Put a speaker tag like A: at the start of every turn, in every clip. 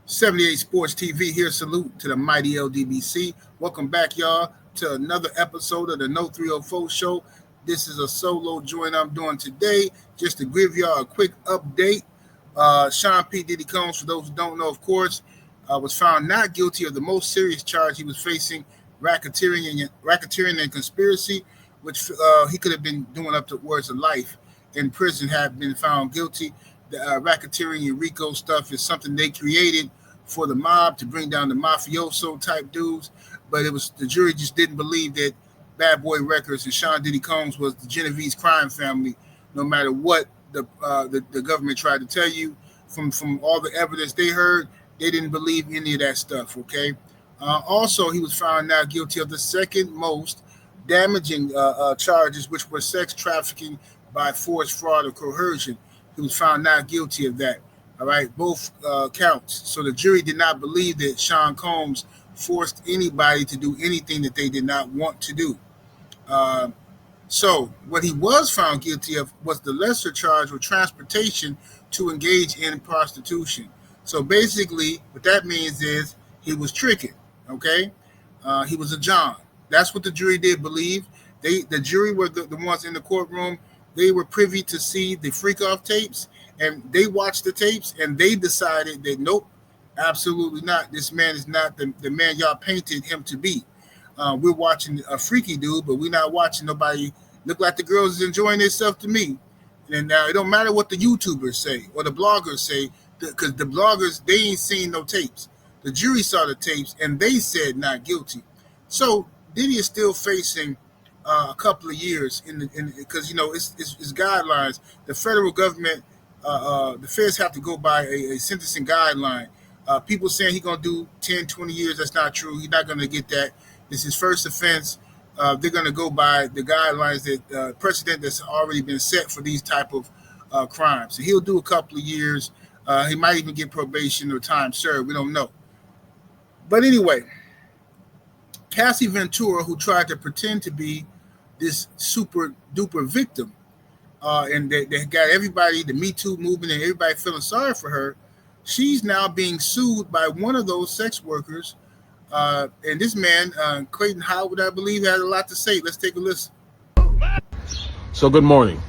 A: 78 Sports TV here. Salute to the mighty LDBC. Welcome back, y'all, to another episode of the No 304 Show. This is a solo joint I'm doing today. Just to give y'all a quick update. Sean P. Diddy Combs, for those who don't know, of course, was found not guilty of the most serious charge he was facing, racketeering and conspiracy, which he could have been doing up to words of life in prison, have been found guilty. The racketeering and RICO stuff is something they created for the mob to bring down the mafioso type dudes, but it was the jury just didn't believe that Bad Boy Records and Sean Diddy Combs was the Genovese crime family, no matter what the government tried to tell you. From all the evidence they heard, they didn't believe any of that stuff, okay? Also, he was found not guilty of the second most damaging charges, which were sex trafficking by force, fraud, or coercion. He was found not guilty of that, all right? Both counts. So the jury did not believe that Sean Combs forced anybody to do anything that they did not want to do. So what he was found guilty of was the lesser charge with transportation to engage in prostitution. So basically, what that means is he was tricking, okay? He was a John. That's what the jury did believe. The jury were the ones in the courtroom. They were privy to see the freak-off tapes, and they watched the tapes, and they decided that, nope, absolutely not. This man is not the man y'all painted him to be. We're watching a freaky dude, but we're not watching nobody look like the girls is enjoying themselves to me. And now it don't matter what the YouTubers say or the bloggers say, because the bloggers, they ain't seen no tapes. The jury saw the tapes, and they said not guilty. So Diddy is still facing a couple of years because it's guidelines. The federal government, the feds have to go by a sentencing guideline. People saying he's going to do 10, 20 years, that's not true. He's not going to get that. This is his first offense. They're going to go by the guidelines that precedent that's already been set for these type of crimes. So he'll do a couple of years. He might even get probation or time served. We don't know. But anyway, Cassie Ventura, who tried to pretend to be this super duper victim, and they got everybody, the Me Too movement, and everybody feeling sorry for her. She's now being sued by one of those sex workers. And this man, Clayton Howard, I believe, had a lot to say. Let's take a listen.
B: So good morning.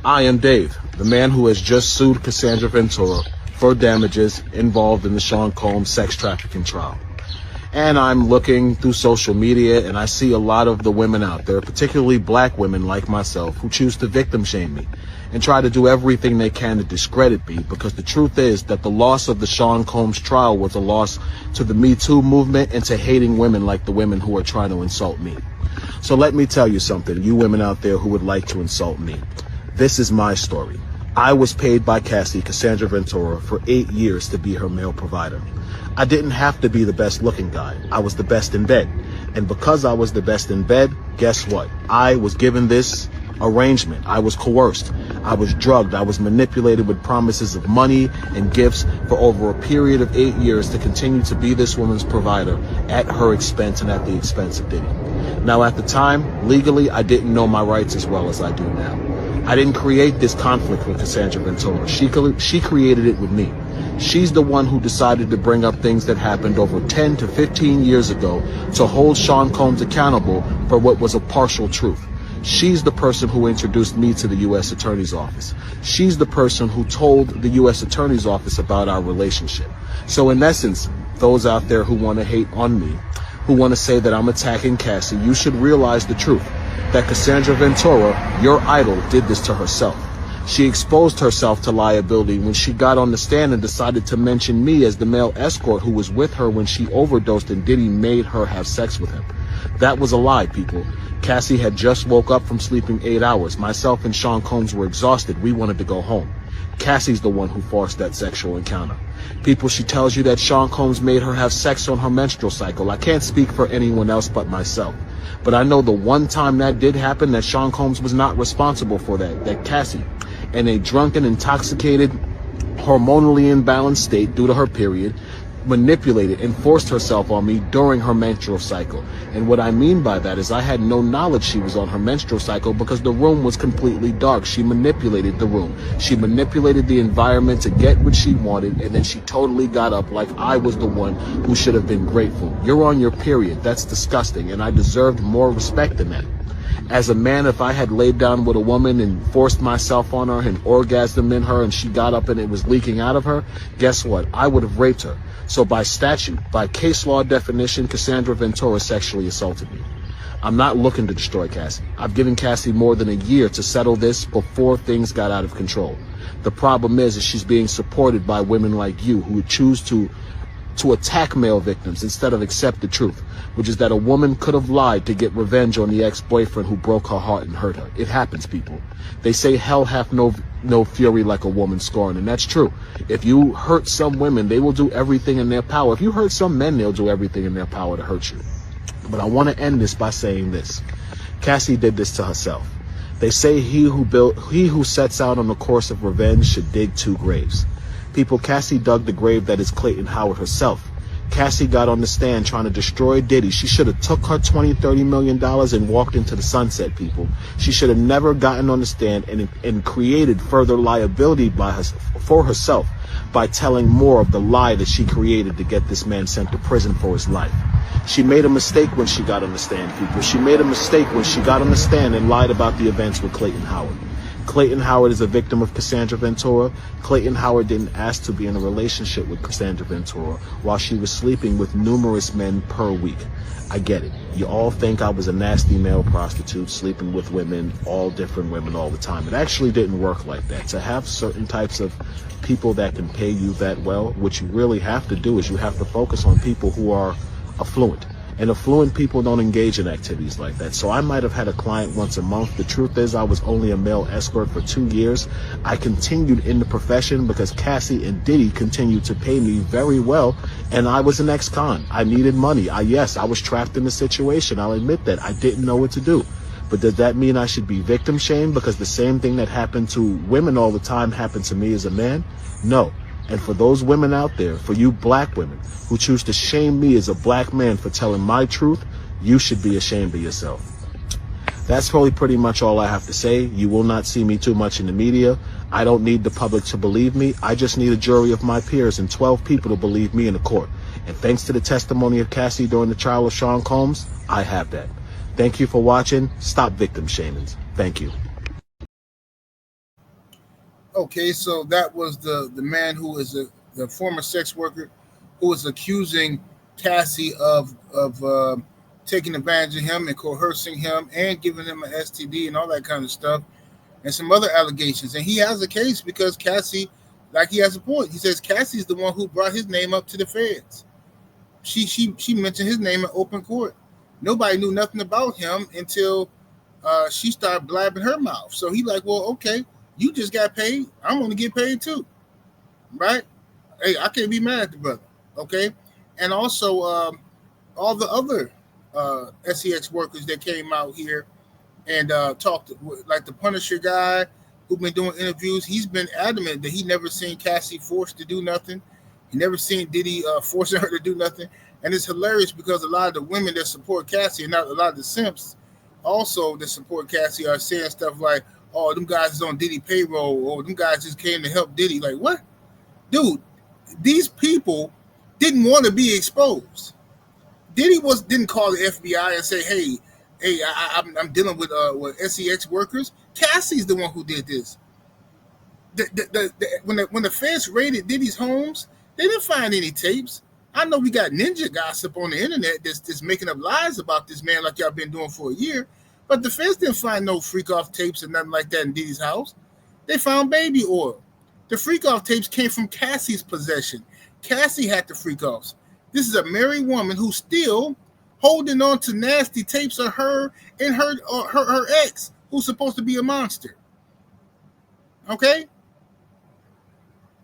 B: I am Dave, the man who has just sued Casandra Ventura for damages involved in the Sean Combs sex trafficking trial. And I'm looking through social media, and I see a lot of the women out there, particularly black women like myself, who choose to victim shame me and try to do everything they can to discredit me, because the truth is that the loss of the Sean Combs trial was a loss to the Me Too movement and to hating women like the women who are trying to insult me. So let me tell you something, you women out there who would like to insult me. This is my story. I was paid by Cassie, Casandra Ventura, for 8 years to be her male provider. I didn't have to be the best looking guy. I was the best in bed. And because I was the best in bed, guess what? I was given this arrangement. I was coerced. I was drugged. I was manipulated with promises of money and gifts for over a period of 8 years to continue to be this woman's provider at her expense and at the expense of Diddy. Now, at the time, legally, I didn't know my rights as well as I do now. I didn't create this conflict with Casandra Ventura. She created it with me. She's the one who decided to bring up things that happened over 10 to 15 years ago to hold Sean Combs accountable for what was a partial truth. She's the person who introduced me to the U.S. Attorney's Office. She's the person who told the U.S. Attorney's Office about our relationship. So in essence, those out there who want to hate on me, who want to say that I'm attacking Cassie, you should realize the truth, that Casandra Ventura, your idol, did this to herself. She exposed herself to liability when she got on the stand and decided to mention me as the male escort who was with her when she overdosed and Diddy made her have sex with him. That was a lie, people. Cassie had just woke up from sleeping 8 hours. Myself and Sean Combs were exhausted. We wanted to go home. Cassie's the one who forced that sexual encounter. People, she tells you that Sean Combs made her have sex on her menstrual cycle. I can't speak for anyone else but myself. But I know the one time that did happen, that Sean Combs was not responsible for that Cassie, in a drunken, intoxicated, hormonally imbalanced state due to her period, manipulated and forced herself on me during her menstrual cycle. And what I mean by that is I had no knowledge she was on her menstrual cycle because the room was completely dark. She manipulated the room. She manipulated the environment to get what she wanted, and then she totally got up like I was the one who should have been grateful. You're on your period. That's disgusting, and I deserved more respect than that. As a man, if I had laid down with a woman and forced myself on her and orgasmed in her and she got up and it was leaking out of her, guess what? I would have raped her. So by statute, by case law definition, Casandra Ventura sexually assaulted me. I'm not looking to destroy Cassie. I've given Cassie more than a year to settle this before things got out of control. The problem is she's being supported by women like you who would choose to attack male victims instead of accept the truth, which is that a woman could have lied to get revenge on the ex-boyfriend who broke her heart and hurt her. It happens, people. They say hell hath no fury like a woman scorned, and that's true. If you hurt some women, they will do everything in their power. If you hurt some men, they'll do everything in their power to hurt you. But I want to end this by saying this. Cassie did this to herself. They say he who sets out on the course of revenge should dig 2 graves. People, Cassie dug the grave that is Clayton Howard herself. Cassie got on the stand trying to destroy Diddy. She should have took her $20-30 million and walked into the sunset, people. She should have never gotten on the stand and created further liability for herself by telling more of the lie that she created to get this man sent to prison for his life. She made a mistake when she got on the stand, people. She made a mistake when she got on the stand and lied about the events with Clayton Howard. Clayton Howard is a victim of Casandra Ventura. Clayton Howard didn't ask to be in a relationship with Casandra Ventura while she was sleeping with numerous men per week. I get it. You all think I was a nasty male prostitute sleeping with women, all different women all the time. It actually didn't work like that. To have certain types of people that can pay you that well, what you really have to do is you have to focus on people who are affluent. And affluent people don't engage in activities like that. So I might have had a client once a month. The truth is I was only a male escort for 2 years. I continued in the profession because Cassie and Diddy continued to pay me very well. And I was an ex-con. I needed money. I was trapped in the situation. I'll admit that. I didn't know what to do. But does that mean I should be victim shamed because the same thing that happened to women all the time happened to me as a man? No. And for those women out there, for you black women who choose to shame me as a black man for telling my truth, you should be ashamed of yourself. That's probably pretty much all I have to say. You will not see me too much in the media. I don't need the public to believe me. I just need a jury of my peers and 12 people to believe me in the court. And thanks to the testimony of Cassie during the trial of Sean Combs, I have that. Thank you for watching. Stop victim shaming. Thank you.
A: Okay, so that was the man who is the former sex worker who was accusing Cassie of taking advantage of him and coercing him and giving him an STD and all that kind of stuff and some other allegations. And he has a case because Cassie, like he has a point. He says Cassie's the one who brought his name up to the feds. She mentioned his name in open court. Nobody knew nothing about him until she started blabbing her mouth. So he like, well, okay. You just got paid. I'm going to get paid too, right? Hey, I can't be mad at the brother, okay? And also, all the other SEX workers that came out here and talked, like the Punisher guy who's been doing interviews, he's been adamant that he never seen Cassie forced to do nothing. He never seen Diddy forcing her to do nothing. And it's hilarious because a lot of the women that support Cassie and not a lot of the simps also that support Cassie are saying stuff like, oh, them guys is on Diddy payroll, or them guys just came to help Diddy. Like, what? Dude, these people didn't want to be exposed. Diddy didn't call the FBI and say, hey, I'm dealing with SEX workers. Cassie's the one who did this. When the feds raided Diddy's homes, they didn't find any tapes. I know we got ninja gossip on the internet that's making up lies about this man like y'all been doing for a year. But the feds didn't find no freak-off tapes or nothing like that in Diddy's house. They found baby oil. The freak-off tapes came from Cassie's possession. Cassie had the freak-offs. This is a married woman who's still holding on to nasty tapes of her and her ex, who's supposed to be a monster. Okay?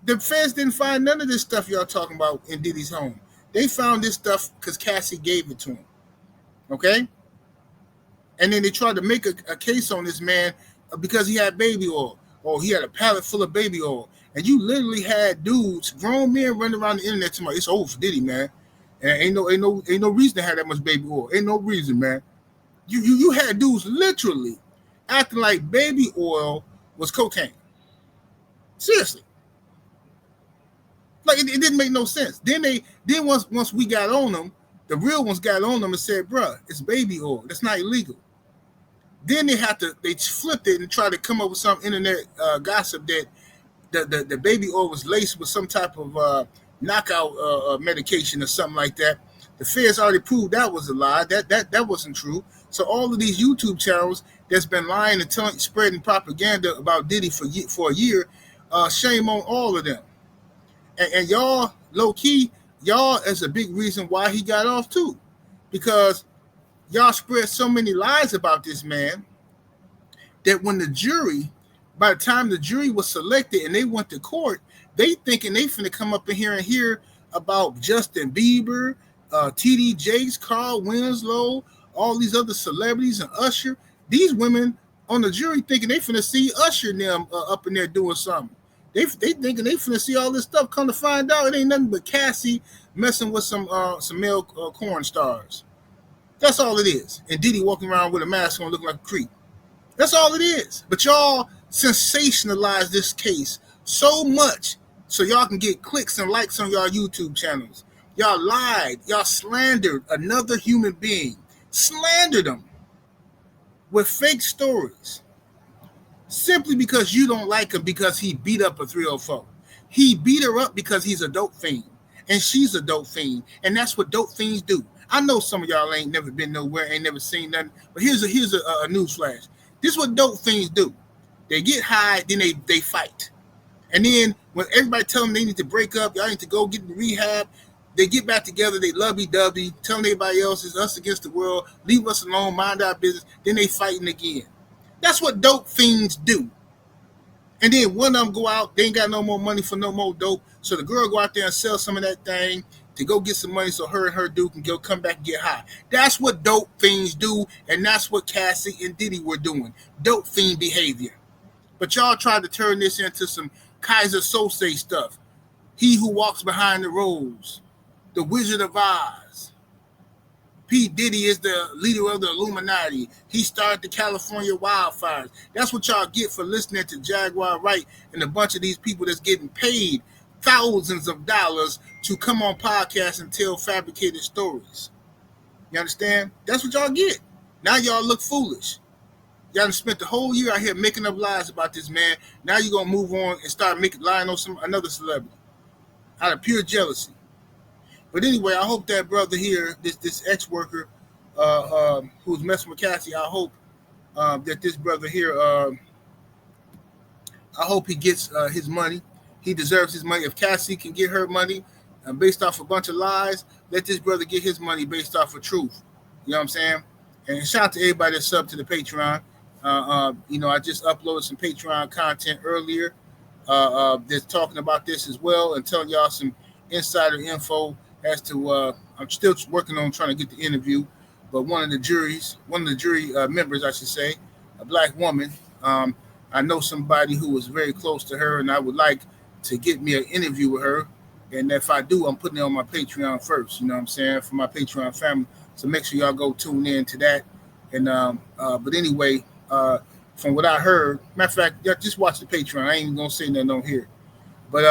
A: The feds didn't find none of this stuff y'all talking about in Diddy's home. They found this stuff because Cassie gave it to him. Okay? And then they tried to make a case on this man because he had baby oil, or he had a pallet full of baby oil. And you literally had dudes, grown men, running around the internet tomorrow. It's over for Diddy, man. And ain't no reason to have that much baby oil. Ain't no reason, man. You had dudes literally acting like baby oil was cocaine. Seriously. Like it didn't make no sense. Then once we got on them, the real ones got on them and said, bruh, it's baby oil. That's not illegal. Then they flipped it and tried to come up with some internet gossip that the baby oil was laced with some type of knockout medication or something like that. The feds already proved that was a lie. That wasn't true. So all of these YouTube channels that's been lying and spreading propaganda about Diddy for a year, shame on all of them. And y'all, low key, y'all is a big reason why he got off too, because y'all spread so many lies about this man that when by the time the jury was selected and they went to court, they thinking they finna come up in here and hear about Justin Bieber, TD Jakes, Carl Winslow, all these other celebrities and Usher. These women on the jury thinking they finna see Usher and them up in there doing something. They thinking they finna see all this stuff. Come to find out, it ain't nothing but Cassie messing with some male corn stars. That's all it is. And Diddy walking around with a mask on looking like a creep. That's all it is. But y'all sensationalize this case so much so y'all can get clicks and likes on y'all YouTube channels. Y'all lied. Y'all slandered another human being. Slandered them with fake stories. Simply because you don't like him because he beat up a 304. He beat her up because he's a dope fiend. And she's a dope fiend. And that's what dope fiends do. I know some of y'all ain't never been nowhere, ain't never seen nothing. But here's a news flash. This is what dope fiends do. They get high, then they fight. And then when everybody tell them they need to break up, y'all need to go get in rehab, they get back together, they lovey-dovey, telling everybody else it's us against the world, leave us alone, mind our business, then they fighting again. That's what dope fiends do. And then one of them go out, they ain't got no more money for no more dope, so the girl go out there and sell some of that thing to go get some money so her and her dude can go come back and get high. That's what dope fiends do, and that's what Cassie and Diddy were doing. Dope fiend behavior. But y'all tried to turn this into some Kaiser Sose stuff. He who walks behind the rose. The Wizard of Oz. P. Diddy is the leader of the Illuminati. He started the California wildfires. That's what y'all get for listening to Jaguar Wright and a bunch of these people that's getting paid thousands of dollars to come on podcasts and tell fabricated stories. You understand? That's what y'all get. Now y'all look foolish. Y'all done spent the whole year out here making up lies about this man. Now you're going to move on and start lying on another celebrity out of pure jealousy. But anyway, I hope that brother here, this ex-worker who's messing with Cassie, I hope that this brother here, I hope he gets his money. He deserves his money. If Cassie can get her money based off a bunch of lies, let this brother get his money based off of truth. You know what I'm saying? And shout out to everybody that's sub to the Patreon. I just uploaded some Patreon content earlier that's talking about this as well and telling y'all some insider info as to I'm still working on trying to get the interview, but one of the jury members, I should say, a black woman, I know somebody who was very close to her, and I would like to get me an interview with her. And if I do, I'm putting it on my Patreon first, you know what I'm saying, for my Patreon family. So make sure y'all go tune in to that. And but anyway, from what I heard, matter of fact, y'all just watch the Patreon. I ain't even gonna say nothing on here. But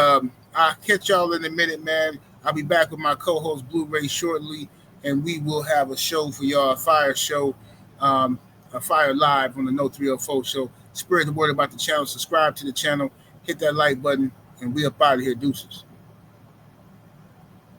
A: I'll catch y'all in a minute, man. I'll be back with my co-host Blu-ray shortly, and we will have a show for y'all, a fire show, a fire live on the No 304 show. Spread the word about the channel, subscribe to the channel, hit that like button, and we up out of here. Deuces.